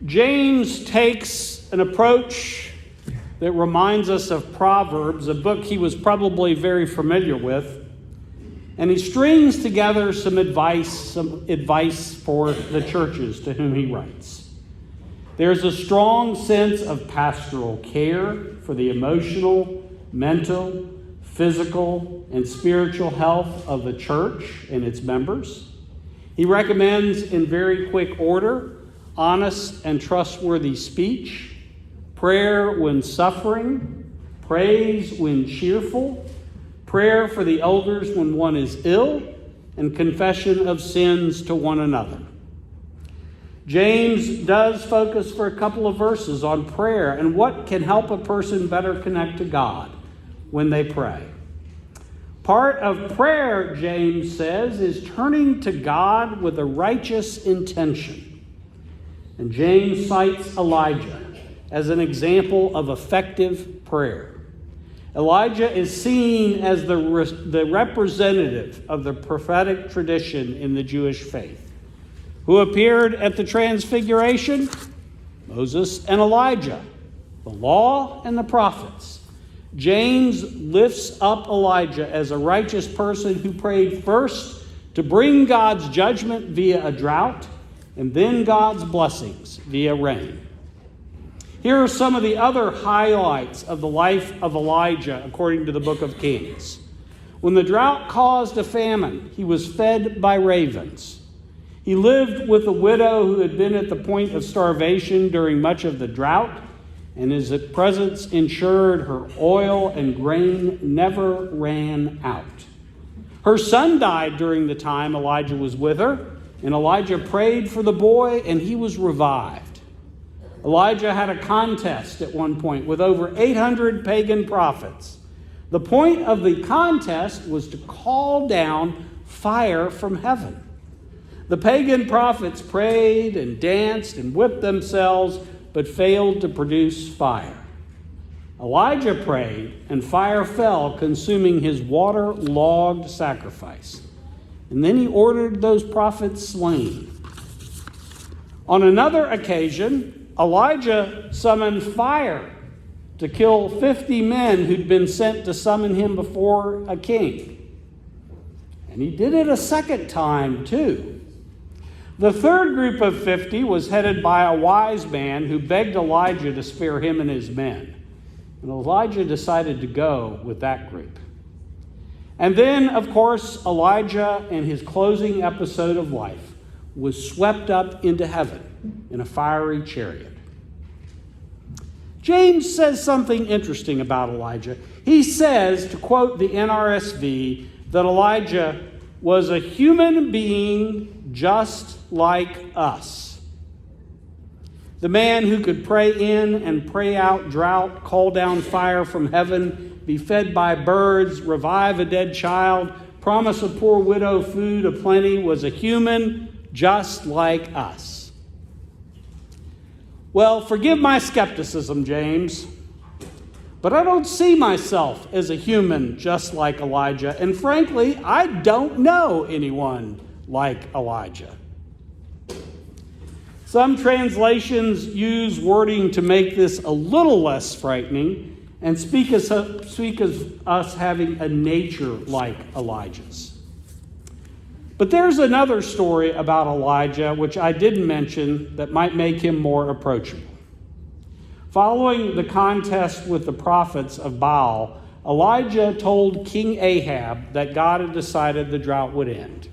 James takes an approach that reminds us of Proverbs, a book he was probably very familiar with, and he strings together some advice for the churches to whom he writes. There's a strong sense of pastoral care for the emotional, mental, physical, and spiritual health of the church and its members. He recommends in very quick order honest and trustworthy speech, prayer when suffering, praise when cheerful, prayer for the elders when one is ill, and confession of sins to one another. James does focus for a couple of verses on prayer and what can help a person better connect to God when they pray. Part of prayer, James says, is turning to God with a righteous intention. And James cites Elijah as an example of effective prayer. Elijah is seen as the representative of the prophetic tradition in the Jewish faith. Who appeared at the Transfiguration? Moses and Elijah, the law and the prophets. James lifts up Elijah as a righteous person who prayed first to bring God's judgment via a drought, and then God's blessings via rain. Here are some of the other highlights of the life of Elijah according to the book of Kings. When the drought caused a famine, he was fed by ravens. He lived with a widow who had been at the point of starvation during much of the drought, and his presence ensured her oil and grain never ran out. Her son died during the time Elijah was with her, and Elijah prayed for the boy, and he was revived. Elijah had a contest at one point with over 800 pagan prophets. The point of the contest was to call down fire from heaven. The pagan prophets prayed and danced and whipped themselves, but failed to produce fire. Elijah prayed, and fire fell, consuming his water-logged sacrifice. And then he ordered those prophets slain. On another occasion, Elijah summoned fire to kill 50 men who'd been sent to summon him before a king. And he did it a second time, too. The third group of 50 was headed by a wise man who begged Elijah to spare him and his men. And Elijah decided to go with that group. And then, of course, Elijah and his closing episode of life was swept up into heaven in a fiery chariot. James says something interesting about Elijah. He says, to quote the NRSV, that Elijah was a human being just like us. The man who could pray in and pray out drought, call down fire from heaven, be fed by birds, revive a dead child, promise a poor widow food aplenty, was a human just like us. Well, forgive my skepticism, James, but I don't see myself as a human just like Elijah, and frankly, I don't know anyone like Elijah. Some translations use wording to make this a little less frightening and speak of us having a nature like Elijah's. But there's another story about Elijah, which I didn't mention, that might make him more approachable. Following the contest with the prophets of Baal, Elijah told King Ahab that God had decided the drought would end.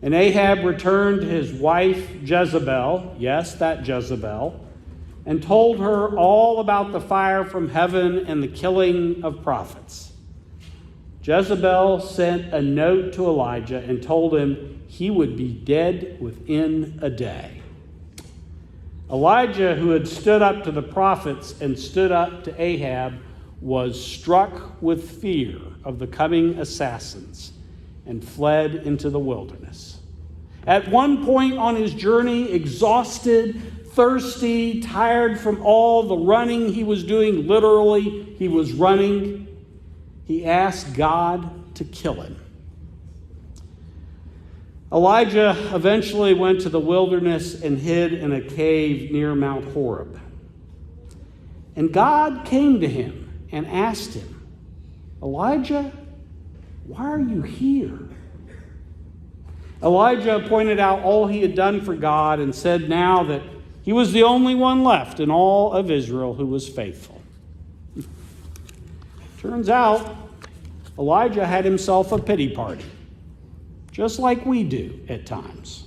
And Ahab returned to his wife Jezebel, yes, that Jezebel, and told her all about the fire from heaven and the killing of prophets. Jezebel sent a note to Elijah and told him he would be dead within a day. Elijah, who had stood up to the prophets and stood up to Ahab, was struck with fear of the coming assassins and fled into the wilderness. At one point on his journey, exhausted, thirsty, tired from all the running he was doing, literally, he was running, he asked God to kill him. Elijah eventually went to the wilderness and hid in a cave near Mount Horeb. And God came to him and asked him, "Elijah, why are you here?" Elijah pointed out all he had done for God and said now that he was the only one left in all of Israel who was faithful. Turns out, Elijah had himself a pity party, just like we do at times.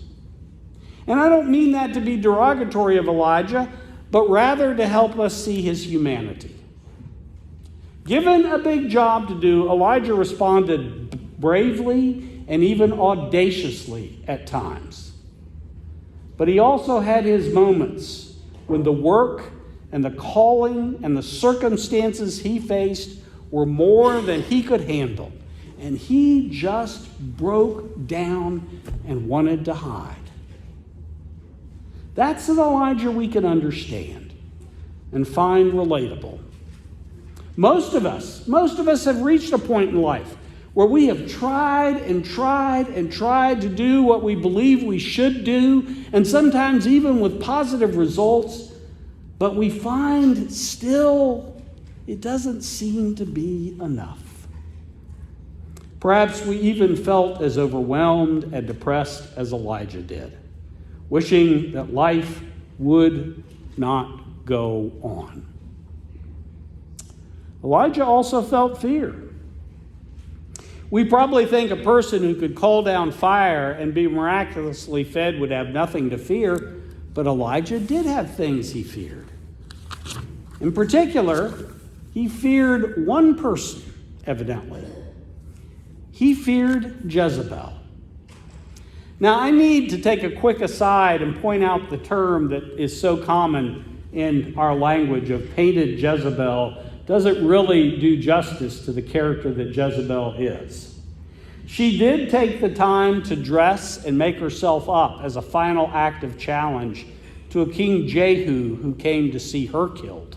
And I don't mean that to be derogatory of Elijah, but rather to help us see his humanity. Given a big job to do, Elijah responded bravely and even audaciously at times. But he also had his moments when the work and the calling and the circumstances he faced were more than he could handle. And he just broke down and wanted to hide. That's an Elijah we can understand and find relatable. Most of us have reached a point in life where we have tried and tried and tried to do what we believe we should do, and sometimes even with positive results, but we find still it doesn't seem to be enough. Perhaps we even felt as overwhelmed and depressed as Elijah did, wishing that life would not go on. Elijah also felt fear. We probably think a person who could call down fire and be miraculously fed would have nothing to fear, but Elijah did have things he feared. In particular, he feared one person, evidently. He feared Jezebel. Now, I need to take a quick aside and point out the term that is so common in our language of painted Jezebel doesn't really do justice to the character that Jezebel is. She did take the time to dress and make herself up as a final act of challenge to a King Jehu who came to see her killed.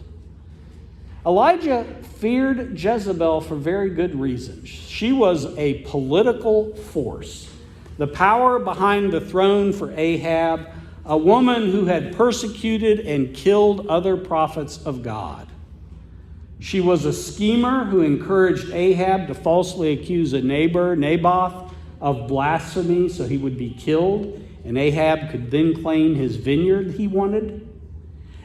Elijah feared Jezebel for very good reasons. She was a political force, the power behind the throne for Ahab, a woman who had persecuted and killed other prophets of God. She was a schemer who encouraged Ahab to falsely accuse a neighbor, Naboth, of blasphemy so he would be killed, and Ahab could then claim his vineyard he wanted.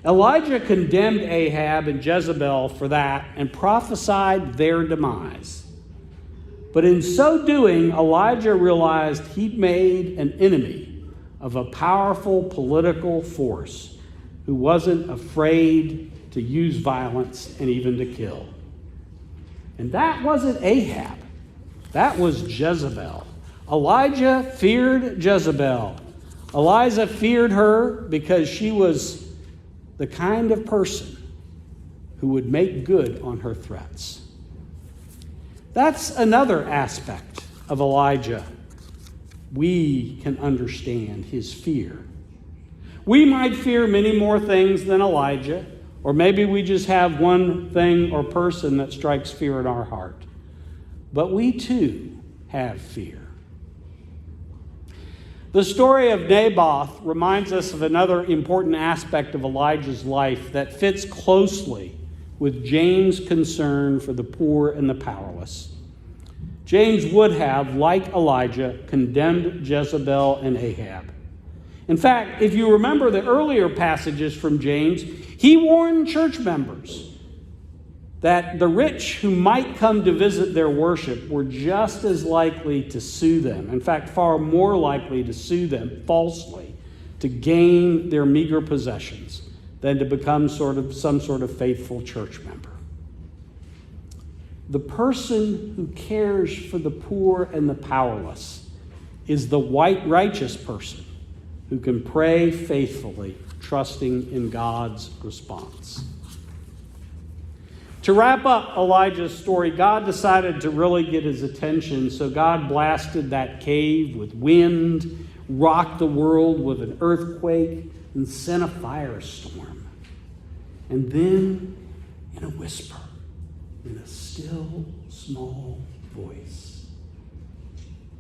Elijah condemned Ahab and Jezebel for that and prophesied their demise. But in so doing, Elijah realized he'd made an enemy of a powerful political force who wasn't afraid to use violence and even to kill. And that wasn't Ahab. That was Jezebel. Elijah feared Jezebel. Elijah feared her because she was the kind of person who would make good on her threats. That's another aspect of Elijah. We can understand his fear. We might fear many more things than Elijah, or maybe we just have one thing or person that strikes fear in our heart. But we too have fear. The story of Naboth reminds us of another important aspect of Elijah's life that fits closely with James' concern for the poor and the powerless. James would have, like Elijah, condemned Jezebel and Ahab. In fact, if you remember the earlier passages from James, he warned church members that the rich who might come to visit their worship were just as likely to sue them. In fact, far more likely to sue them falsely to gain their meager possessions than to become some sort of faithful church member. The person who cares for the poor and the powerless is the righteous person who can pray faithfully, trusting in God's response. To wrap up Elijah's story, God decided to really get his attention, so God blasted that cave with wind, rocked the world with an earthquake, and sent a firestorm. And then, in a whisper, in a still, small voice,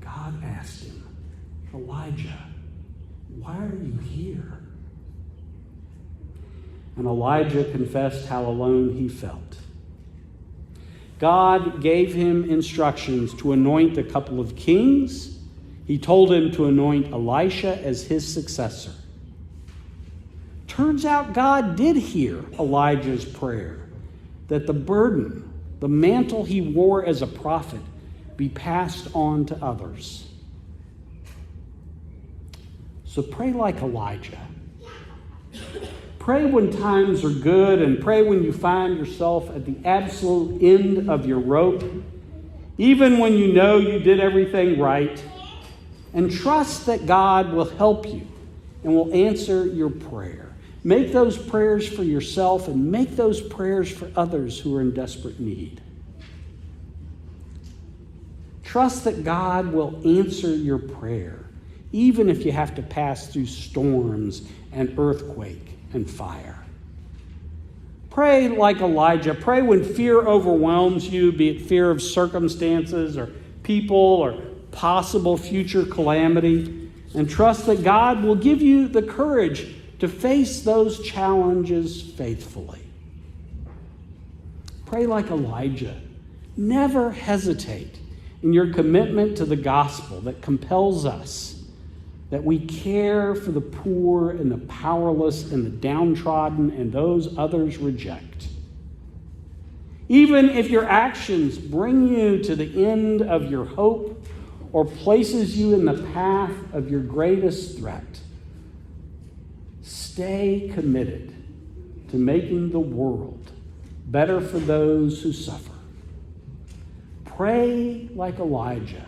God asked him, Elijah, why are you here? And Elijah confessed how alone he felt. God gave him instructions to anoint a couple of kings. He told him to anoint Elisha as his successor. Turns out God did hear Elijah's prayer that the burden, the mantle he wore as a prophet, be passed on to others. So pray like Elijah. Pray when times are good, and pray when you find yourself at the absolute end of your rope, even when you know you did everything right, and trust that God will help you and will answer your prayer. Make those prayers for yourself and make those prayers for others who are in desperate need. Trust that God will answer your prayer, even if you have to pass through storms and earthquake and fire. Pray like Elijah. Pray when fear overwhelms you, be it fear of circumstances or people or possible future calamity, and trust that God will give you the courage to face those challenges faithfully. Pray like Elijah. Never hesitate in your commitment to the gospel that compels us that we care for the poor and the powerless and the downtrodden and those others reject. Even if your actions bring you to the end of your hope or places you in the path of your greatest threat, stay committed to making the world better for those who suffer. Pray like Elijah,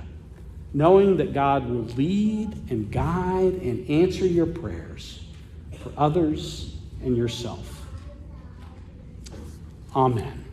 knowing that God will lead and guide and answer your prayers for others and yourself. Amen.